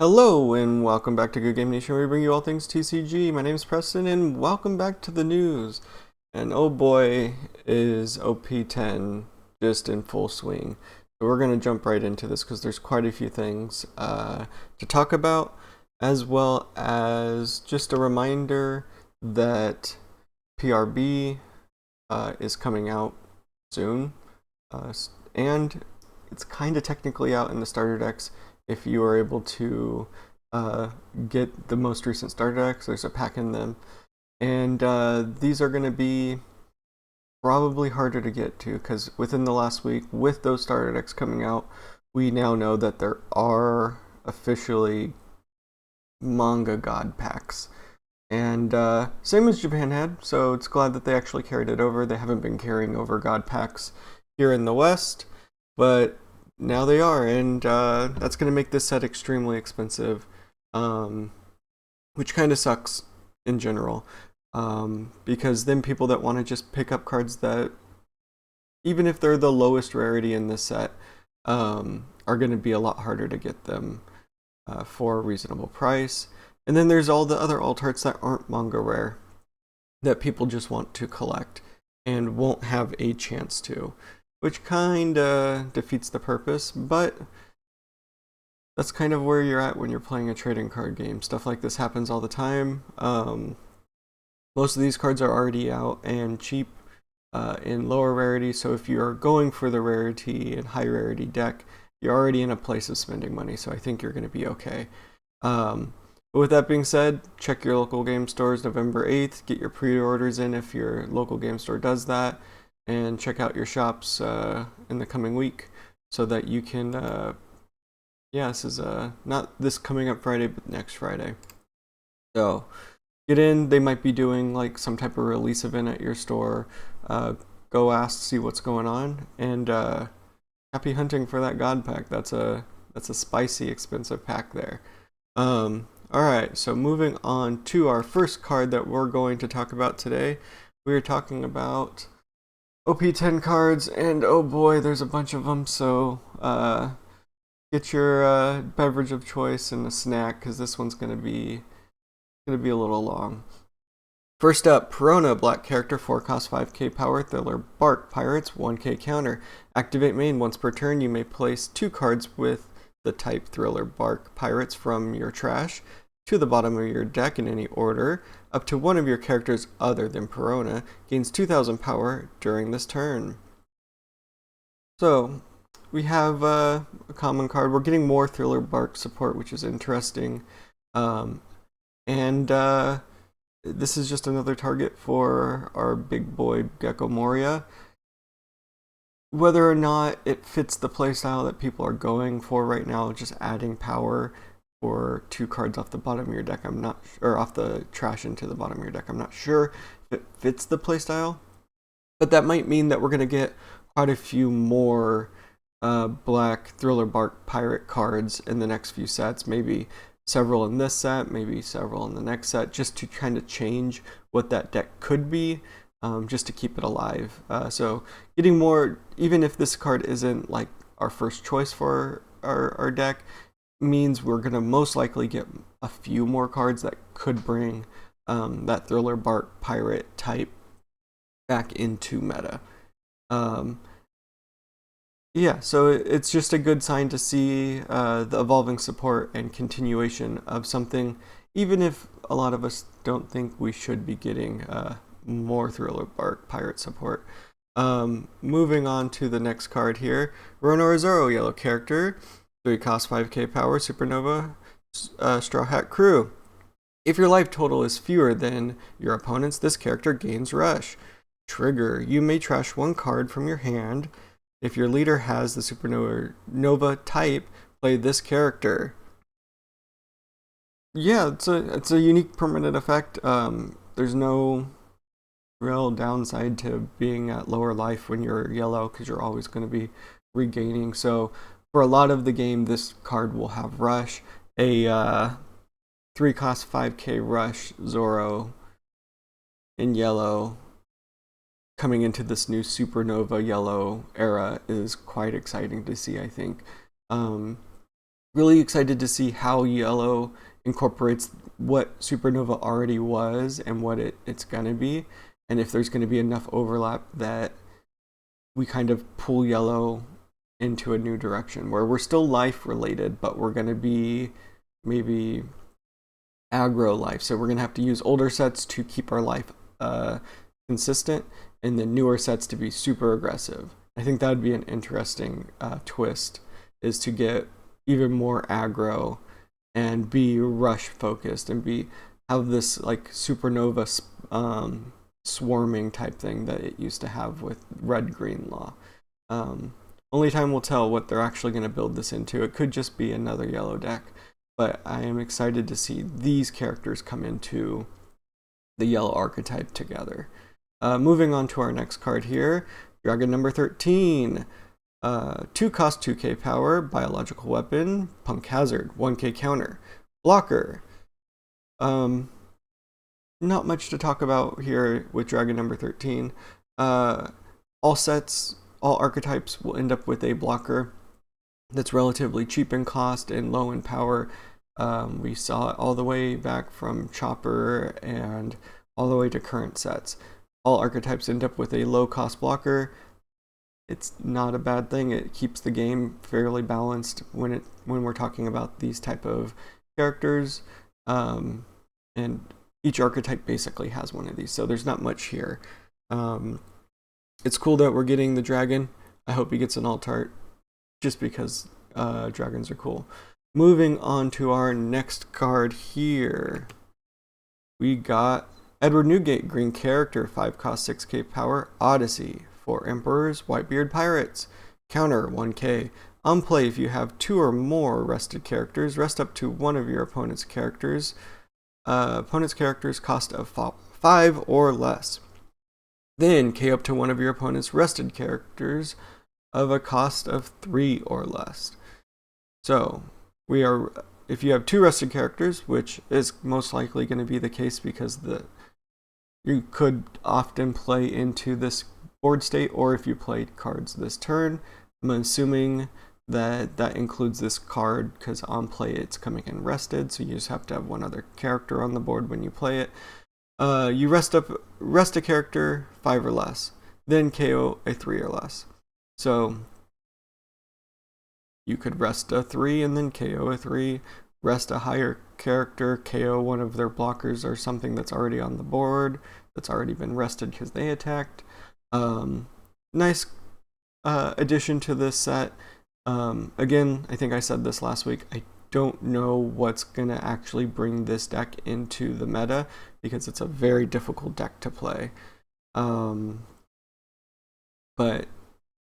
Hello and welcome back to Good Game Nation, where we bring you all things TCG. My name is Preston and welcome back to the news. And oh boy, is OP10 just in full swing. So we're going to jump right into this because there's quite a few things to talk about, as well as just a reminder that PRB is coming out soon. And it's kind of technically out in the starter decks. If you are able to get the most recent starter decks, there's a pack in them. And these are going to be probably harder to get to because within the last week, with those starter decks coming out, we now know that there are officially manga god packs. And same as Japan had, so it's glad that they actually carried it over. They haven't been carrying over god packs here in the West, but now they are, and that's going to make this set extremely expensive, which kind of sucks in general, because then people that want to just pick up cards that, even if they're the lowest rarity in this set, are going to be a lot harder to get them for a reasonable price. And then there's all the other alt arts that aren't manga rare that people just want to collect and won't have a chance to, which kind of defeats the purpose, but that's kind of where you're at when you're playing a trading card game. Stuff like this happens all the time. Most of these cards are already out and cheap in lower rarity, so if you're going for the rarity and high rarity deck, you're already in a place of spending money, so I think you're going to be okay. But with that being said, check your local game stores November 8th, get your pre-orders in if your local game store does that, and check out your shops in the coming week so that you can, this is not this coming up Friday, but next Friday. So get in. They might be doing like some type of release event at your store. Go ask, see what's going on, and happy hunting for that god pack. That's a spicy, expensive pack there. Alright, so moving on to our first card that we're going to talk about today. We are talking about OP10 cards, and oh boy, there's a bunch of them, so get your beverage of choice and a snack, because this one's going to be a little long. First up, Perona, black character, 4 cost 5k power, Thriller Bark, Pirates, 1k counter. Activate main. Once per turn, you may place 2 cards with the type Thriller Bark Pirates from your trash to the bottom of your deck in any order. Up to one of your characters other than Perona gains 2,000 power during this turn. So we have a common card. We're getting more Thriller Bark support, which is interesting. This is just another target for our big boy Gecko Moria. Whether or not it fits the playstyle that people are going for right now, just adding power for 2 cards off the bottom of your deck, or off the trash into the bottom of your deck, I'm not sure if it fits the playstyle, but that might mean that we're going to get quite a few more black Thriller Bark Pirate cards in the next few sets, maybe several in this set, maybe several in the next set, just to kind of change what that deck could be. Just to keep it alive. So getting more, even if this card isn't like our first choice for our deck, means we're going to most likely get a few more cards that could bring that Thriller Bark Pirate type back into meta. So it's just a good sign to see the evolving support and continuation of something, even if a lot of us don't think we should be getting more Thriller Bark Pirate support. Moving on to the next card here, Perona Zoro, yellow character, 3 cost 5k power, Supernova, Straw Hat Crew. If your life total is fewer than your opponent's, this character gains Rush. Trigger, you may trash 1 card from your hand. If your leader has the Supernova type, play this character. Yeah, it's a unique permanent effect. There's no real downside to being at lower life when you're yellow, because you're always going to be regaining. So for a lot of the game, this card will have Rush, a 3 cost 5k Rush Zoro in yellow coming into this new Supernova yellow era is quite exciting to see, I think. Really excited to see how yellow incorporates what Supernova already was and what it's going to be, and if there's going to be enough overlap that we kind of pull yellow into a new direction where we're still life related, but we're going to be maybe aggro life. So we're going to have to use older sets to keep our life consistent, and then newer sets to be super aggressive. I think that would be an interesting twist, is to get even more aggro and be rush focused and have this like supernova swarming type thing that it used to have with red-green law. Only time will tell what they're actually going to build this into. It could just be another yellow deck, but I am excited to see these characters come into the yellow archetype together. Moving on to our next card here, Dragon number 13. 2 cost 2k power, biological weapon, punk hazard, 1k counter, blocker. Not much to talk about here with Dragon number 13. All sets, all archetypes will end up with a blocker that's relatively cheap in cost and low in power. We saw it all the way back from Chopper and all the way to current sets. All archetypes end up with a low cost blocker. It's not a bad thing. It keeps the game fairly balanced when we're talking about these type of characters. And each archetype basically has one of these, so there's not much here. It's cool that we're getting the dragon. I hope he gets an alt art, just because dragons are cool. Moving on to our next card here. We got Edward Newgate, green character, 5 cost 6k power, Odyssey, 4 Emperors, Whitebeard Pirates, counter 1k. On play, if you have 2 or more rested characters, rest up to one of your opponent's characters. Opponent's characters cost of 5 or less. Then KO up to one of your opponent's rested characters of a cost of 3 or less. So if you have 2 rested characters, which is most likely going to be the case because you could often play into this board state, or if you played cards this turn, I'm assuming that includes this card because on play it's coming in rested, so you just have to have one other character on the board when you play it. You rest a character 5 or less, then KO a 3 or less. So you could rest a 3 and then KO a 3, rest a higher character, KO one of their blockers or something that's already on the board, that's already been rested because they attacked. Nice addition to this set. Again, I think I said this last week, I don't know what's going to actually bring this deck into the meta because it's a very difficult deck to play. But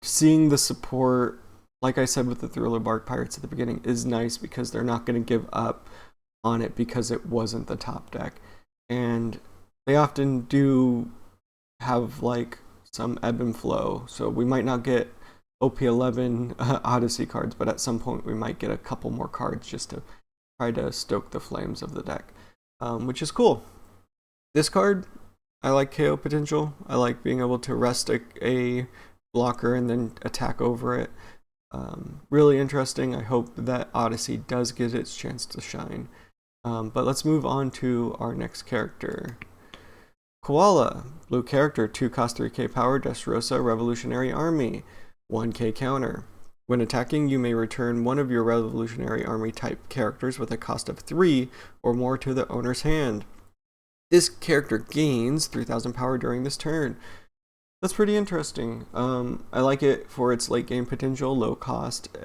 seeing the support, like I said with the Thriller Bark Pirates at the beginning, is nice because they're not going to give up on it because it wasn't the top deck. And they often do have like some ebb and flow, so we might not get OP11 Odyssey cards, but at some point we might get a couple more cards just to try to stoke the flames of the deck, which is cool. This card, I like KO potential. I like being able to rest a blocker and then attack over it. Really interesting. I hope that Odyssey does get its chance to shine. But let's move on to our next character. Koala, blue character, 2 cost 3k power, Dressrosa, Revolutionary Army, 1k counter. When attacking, you may return one of your Revolutionary Army type characters with a cost of 3 or more to the owner's hand. This character gains 3000 power during this turn. That's pretty interesting. I like it for its late game potential, low cost,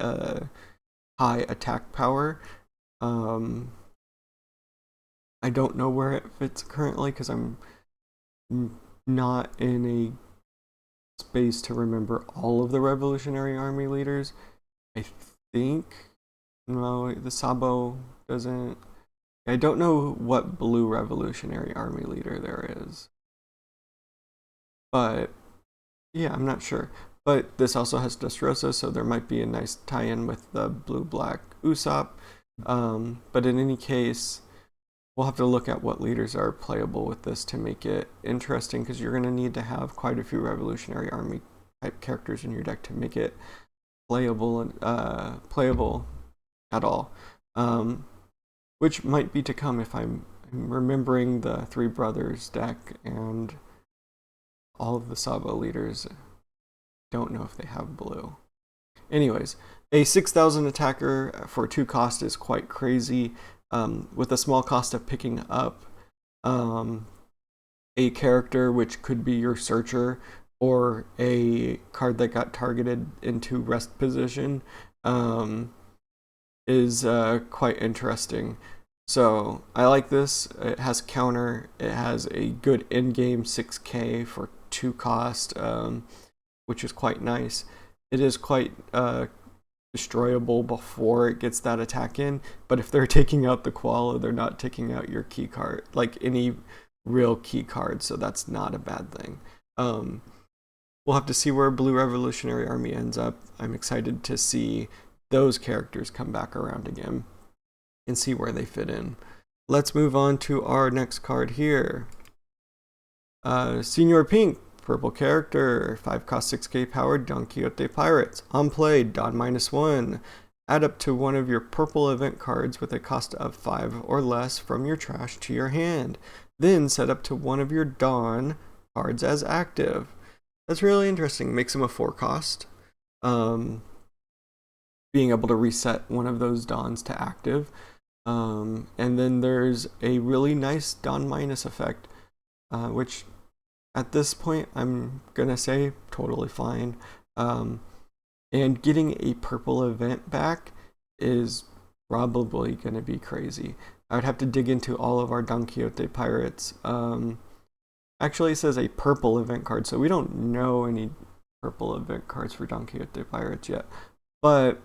high attack power. I don't know where it fits currently because I'm not in a space to remember all of the Revolutionary Army leaders. I think, no, the Sabo doesn't. I don't know what blue Revolutionary Army leader there is. But yeah, I'm not sure. But this also has Dressrosa, so there might be a nice tie-in with the blue-black Usopp. But in any case, we'll have to look at what leaders are playable with this to make it interesting, because you're going to need to have quite a few Revolutionary Army type characters in your deck to make it playable at all, which might be to come if I'm remembering the Three Brothers deck, and all of the Sabo leaders don't know if they have blue. Anyways, a 6,000 attacker for 2 cost is quite crazy, with a small cost of picking up a character which could be your searcher or a card that got targeted into rest position, is quite interesting. So I like this. It has counter. It has a good in-game 6k for 2 cost, which is quite nice. It is quite destroyable before it gets that attack in, but if they're taking out the Koala, they're not taking out your key card, like any real key card, so that's not a bad thing. We'll have to see where Blue Revolutionary Army ends up. I'm excited to see those characters come back around again and see where they fit in. Let's move on to our next card here. Senor Pink, purple character, 5 cost 6k powered Don Quixote Pirates. On play, Don -1. Add up to one of your purple event cards with a cost of 5 or less from your trash to your hand. Then set up to one of your Don cards as active. That's really interesting. Makes him a 4 cost. Being able to reset one of those Dons to active. And then there's a really nice Don minus effect, which at this point I'm gonna say totally fine. And getting a purple event back is probably gonna be crazy. I would have to dig into all of our Don Quixote Pirates. Actually, it says a purple event card, so we don't know any purple event cards for Don Quixote Pirates yet. But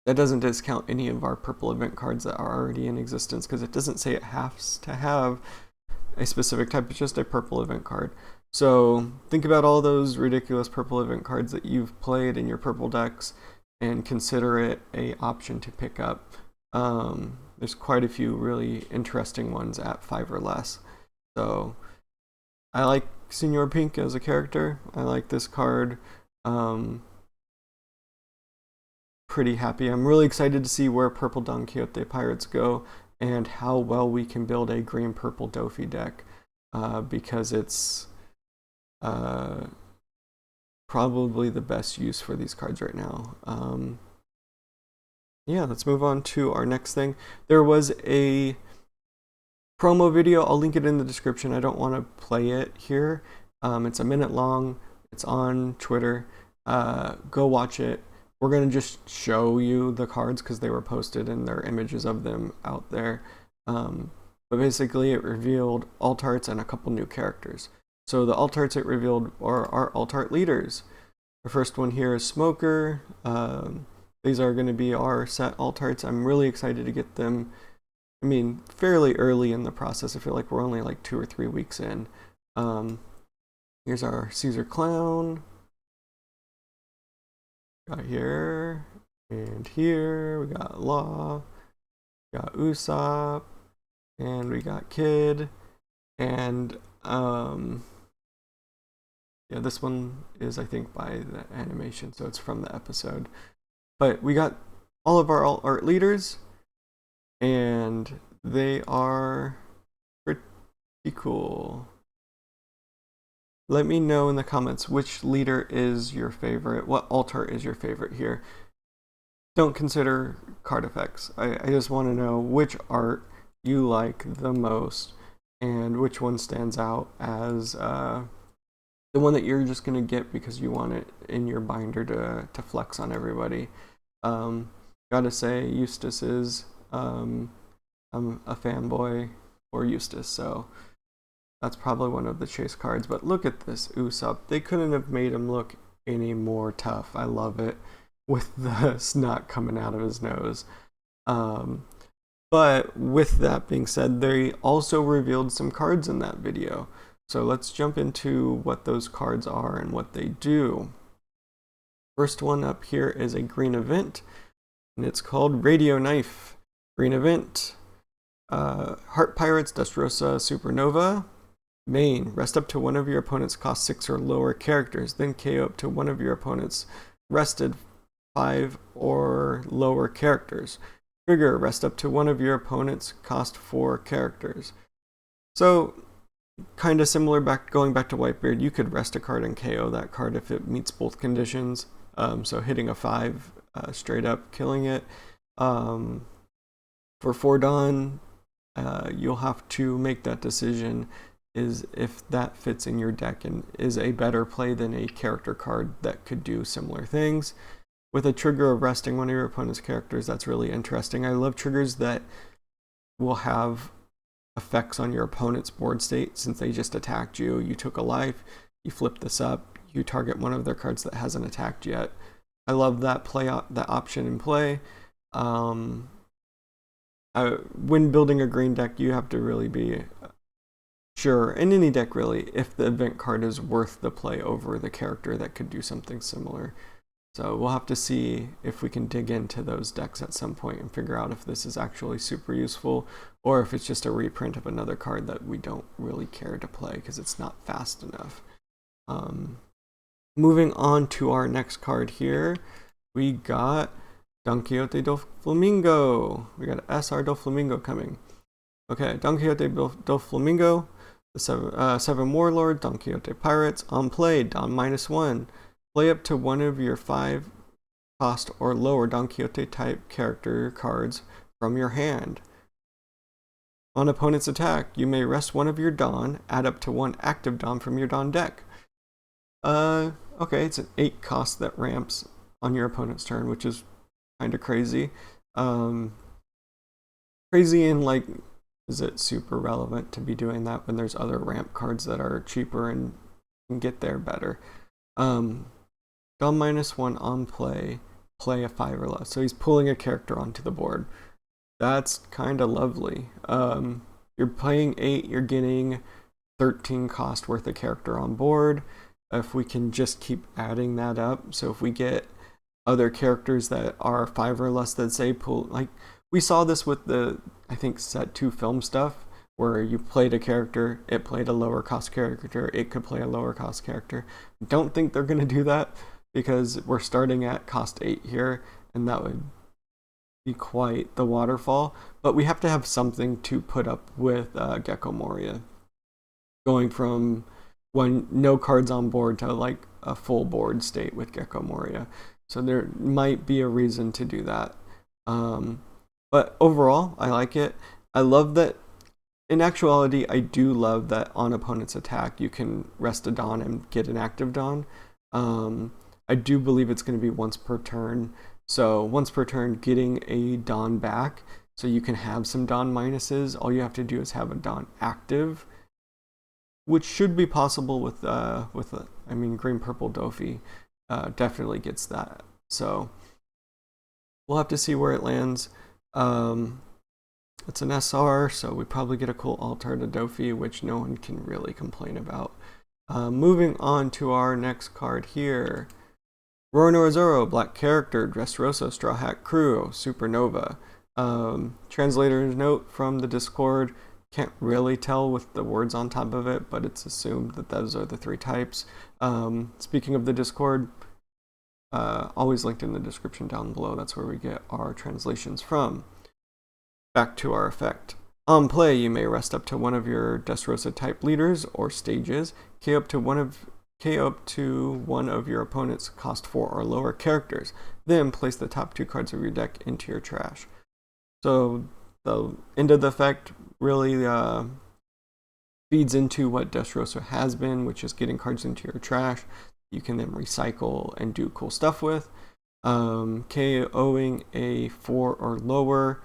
that doesn't discount any of our purple event cards that are already in existence, because it doesn't say it has to have a specific type, it's just a purple event card. So think about all those ridiculous purple event cards that you've played in your purple decks and consider it a option to pick up. There's quite a few really interesting ones at 5 or less. So I like Senor Pink as a character. I like this card. Pretty happy. I'm really excited to see where purple Don Quixote Pirates go and how well we can build a green-purple Dofi deck, because it's probably the best use for these cards right now. Yeah, let's move on to our next thing. There was a promo video. I'll link it in the description. I don't want to play it here. It's a minute long. It's on Twitter. Go watch it. We're going to just show you the cards because they were posted and there are images of them out there. But basically it revealed alt arts and a couple new characters. So the alt arts it revealed are our alt art leaders. The first one here is Smoker. These are going to be our set alt arts. I'm really excited to get them. I mean, fairly early in the process. I feel like we're only like 2 or 3 weeks in. Here's our Caesar Clown. Got here and here. We got Law, we got Usopp, and we got Kid. And yeah, this one is, I think, by the animation, so it's from the episode. But we got all of our alt art leaders, and they are pretty cool. Let me know in the comments which leader is your favorite, what alt art is your favorite here. Don't consider card effects. I just want to know which art you like the most and which one stands out as the one that you're just going to get because you want it in your binder to flex on everybody. Gotta say, Eustace is, I'm a fanboy for Eustace, so that's probably one of the chase cards. But look at this Usopp. They couldn't have made him look any more tough. I love it, with the snot coming out of his nose. But with that being said, they also revealed some cards in that video. So let's jump into what those cards are and what they do. First one up here is a green event, and it's called Radio Knife. Green event. Heart Pirates, Dustrosa, Supernova. Main, rest up to one of your opponent's cost 6 or lower characters, then KO up to one of your opponent's rested 5 or lower characters. Trigger, rest up to one of your opponent's cost 4 characters. So kind of similar, going back to Whitebeard, you could rest a card and KO that card if it meets both conditions. So hitting a 5 straight up, killing it. For 4 Dawn, you'll have to make that decision, is if that fits in your deck and is a better play than a character card that could do similar things. With a trigger of resting one of your opponent's characters, that's really interesting. I love triggers that will have effects on your opponent's board state. Since they just attacked you, you took a life, you flip this up, you target one of their cards that hasn't attacked yet. I love that that option in play. When building a green deck, you have to really be sure, in any deck really, if the event card is worth the play over the character that could do something similar. So we'll have to see if we can dig into those decks at some point and figure out if this is actually super useful, or if it's just a reprint of another card that we don't really care to play because it's not fast enough. Moving on to our next card here, we got Don Quixote Doflamingo. We got SR Doflamingo coming. Okay, Don Quixote Doflamingo, the 7 Warlord, Don Quixote Pirates. On play, Don -1. Play up to one of your 5 cost or lower Don Quixote type character cards from your hand. On opponent's attack, you may rest one of your Don, add up to 1 active Don from your Don deck. Okay, it's an 8 cost that ramps on your opponent's turn, which is kind of crazy. Crazy in like, is it super relevant to be doing that when there's other ramp cards that are cheaper and can get there better? Don -1 on play, play a 5 or less. So he's pulling a character onto the board. That's kind of lovely. You're playing 8, you're getting 13 cost worth of character on board. If we can just keep adding that up, so if we get other characters that are 5 or less that say pull, like we saw this with the, I think, set 2 film stuff, where you played a character, it played a lower cost character, it could play a lower cost character. Don't think they're going to do that, because we're starting at cost 8 here, and that would be quite the waterfall. But we have to have something to put up with Gecko Moria, going from no cards on board to like a full board state with Gecko Moria. So there might be a reason to do that. But overall, I like it. I love that. In actuality, I do love that on opponent's attack, you can rest a Don and get an active Don. I do believe it's going to be once per turn. So once per turn, getting a Don back, so you can have some Don minuses. All you have to do is have a Don active, which should be possible with Green Purple Dofi definitely gets that. So we'll have to see where it lands. It's an SR, so we probably get a cool altar to Dofi, which no one can really complain about. Moving on to our next card here. Roronoa Zoro, Black Character, Dressrosa, Straw Hat Crew, Supernova. Translator's note from the Discord. Can't really tell with the words on top of it, but it's assumed that those are the 3 types. Speaking of the Discord, always linked in the description down below. That's where we get our translations from. Back to our effect. On play, you may rest up to one of your Dressrosa type leaders or stages, KO up to one of your opponent's cost 4 or lower characters. Then place the top 2 cards of your deck into your trash. So the end of the effect really feeds into what Dressrosa has been, which is getting cards into your trash you can then recycle and do cool stuff with. KOing a 4 or lower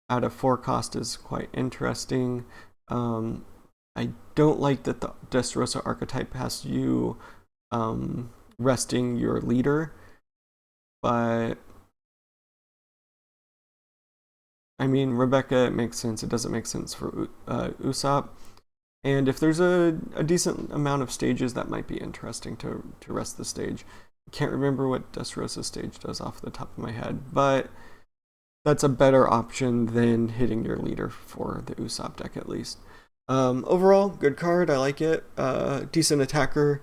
at a 4 cost is quite interesting. I don't like that the Dressrosa archetype has you resting your leader, but I mean, Rebecca, it makes sense. It doesn't make sense for Usopp. And if there's a decent amount of stages, that might be interesting to rest the stage. I can't remember what Dressrosa stage does off the top of my head, but that's a better option than hitting your leader for the Usopp deck at least. Overall, good card. I like it. Decent attacker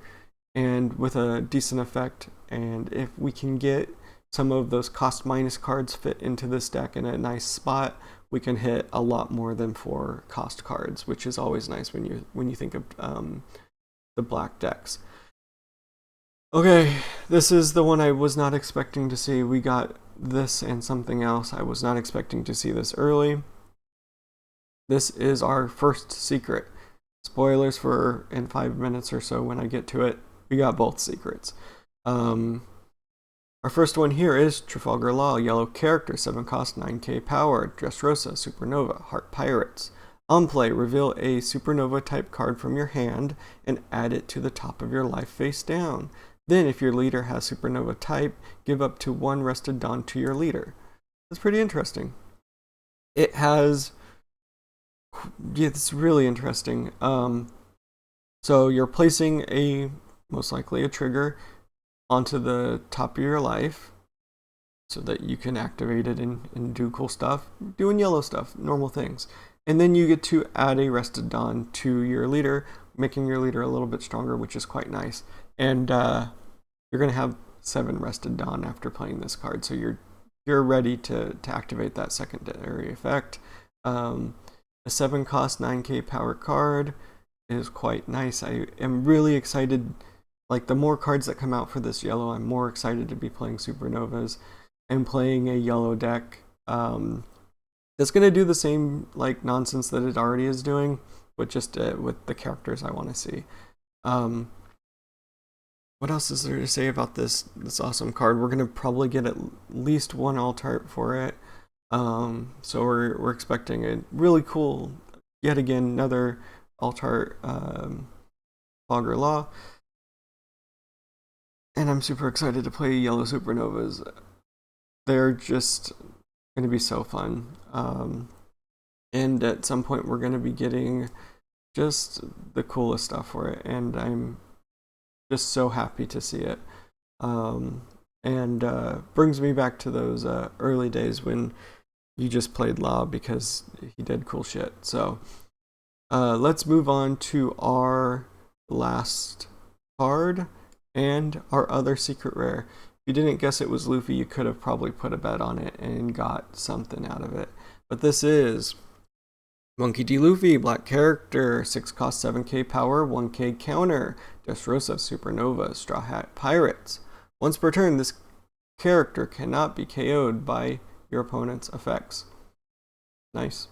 and with a decent effect. And if we can get some of those cost minus cards fit into this deck in a nice spot, we can hit a lot more than 4 cost cards, which is always nice when you think of the black decks. Okay, this is the one I was not expecting to see. We got this and something else. I was not expecting to see this early. This is our first secret. Spoilers for in 5 minutes or so when I get to it. We got both secrets. Our first one here is Trafalgar Law, yellow character, 7 cost, 9k power, Dressrosa, Supernova, Heart Pirates. On play, reveal a Supernova type card from your hand and add it to the top of your life face down. Then, if your leader has Supernova type, give up to 1 Rested Dawn to your leader. That's pretty interesting. It has... yeah, it's really interesting. So you're placing most likely a trigger onto the top of your life so that you can activate it and do cool stuff, doing yellow stuff, normal things. And then you get to add a Rested Dawn to your leader, making your leader a little bit stronger, which is quite nice. And you're going to have 7 Rested Dawn after playing this card, so you're ready to activate that secondary effect. A 7 cost 9k power card is quite nice. I am really excited. Like, the more cards that come out for this yellow, I'm more excited to be playing Supernovas and playing a yellow deck that's going to do the same like nonsense that it already is doing, but just with the characters I want to see. What else is there to say about this awesome card? We're going to probably get at least 1 alt art for it. So we're expecting a really cool, yet again, another alt art Trafalgar Law. And I'm super excited to play yellow Supernovas. They're just going to be so fun. And at some point we're going to be getting just the coolest stuff for it. And I'm just so happy to see it. And brings me back to those early days when you just played Law because he did cool shit. So let's move on to our last card. And our other secret rare. If you didn't guess it was Luffy, you could have probably put a bet on it and got something out of it. But this is Monkey D. Luffy, black character, 6 cost, 7k power, 1k counter, Dressrosa, Supernova, Straw Hat Pirates. Once per turn, this character cannot be KO'd by your opponent's effects. Nice.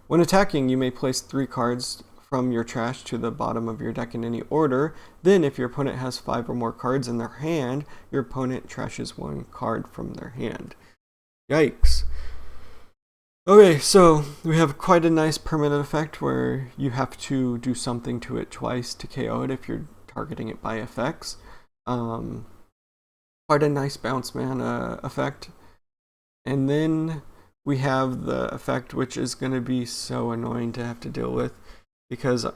When attacking, you may place 3 cards from your trash to the bottom of your deck in any order. Then, if your opponent has 5 or more cards in their hand, your opponent trashes 1 card from their hand. Yikes. Okay, so we have quite a nice permanent effect where you have to do something to it twice to KO it if you're targeting it by effects. Quite a nice bounce man effect. And then we have the effect which is going to be so annoying to have to deal with, because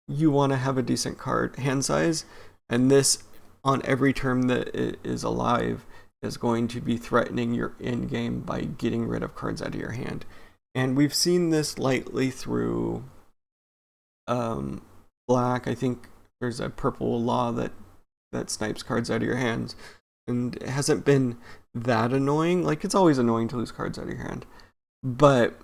you want to have a decent card hand size, and this, on every turn that it is alive, is going to be threatening your end game by getting rid of cards out of your hand. And we've seen this lightly through black. I think there's a purple Law that snipes cards out of your hands, and it hasn't been that annoying. Like, it's always annoying to lose cards out of your hand, but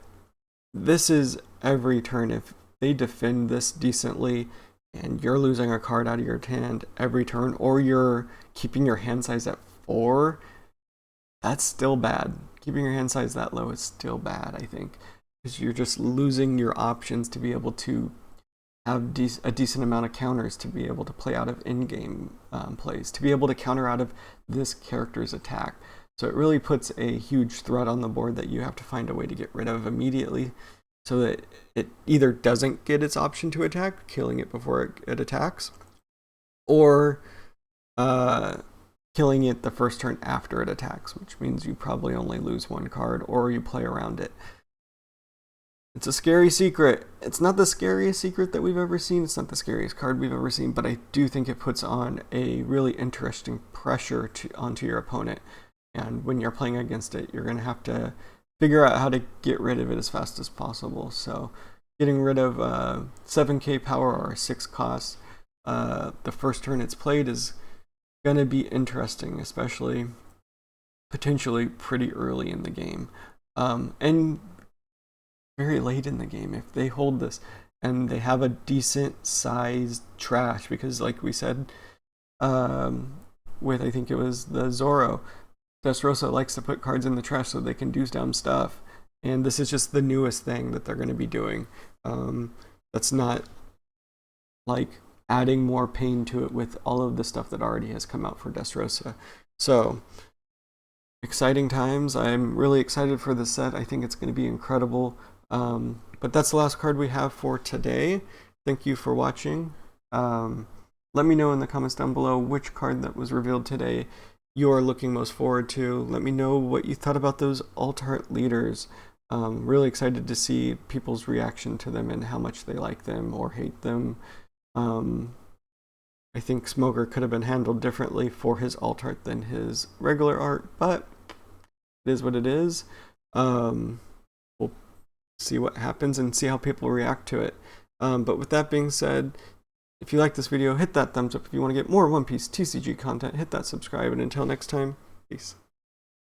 this is every turn. If they defend this decently and you're losing a card out of your hand every turn, or you're keeping your hand size at 4, that's still bad. Keeping your hand size that low is still bad, I think, because you're just losing your options to be able to have a decent amount of counters to be able to play out of in-game plays, to be able to counter out of this character's attack. So it really puts a huge threat on the board that you have to find a way to get rid of immediately, so that it either doesn't get its option to attack, killing it before it attacks, or killing it the first turn after it attacks, which means you probably only lose 1 card, or you play around it. It's a scary secret. It's not the scariest secret that we've ever seen. It's not the scariest card we've ever seen, but I do think it puts on a really interesting pressure onto your opponent. And when you're playing against it, you're going to have to figure out how to get rid of it as fast as possible. So getting rid of 7k power or 6 costs the first turn it's played is going to be interesting, especially potentially pretty early in the game, and very late in the game if they hold this and they have a decent sized trash, because like we said, with I think it was the Zoro, Dressrosa likes to put cards in the trash so they can do dumb stuff, and this is just the newest thing that they're going to be doing. That's not like adding more pain to it with all of the stuff that already has come out for Dressrosa. So exciting times. I'm really excited for this set. I think it's going to be incredible. But that's the last card we have for today. Thank you for watching. Let me know in the comments down below which card that was revealed today you're looking most forward to. Let me know what you thought about those alt-art leaders. Really excited to see people's reaction to them and how much they like them or hate them. I think Smoker could have been handled differently for his alt-art than his regular art, but it is what it is. We'll see what happens and see how people react to it. But with that being said, if you like this video, hit that thumbs up. If you want to get more One Piece TCG content, hit that subscribe. And until next time, peace.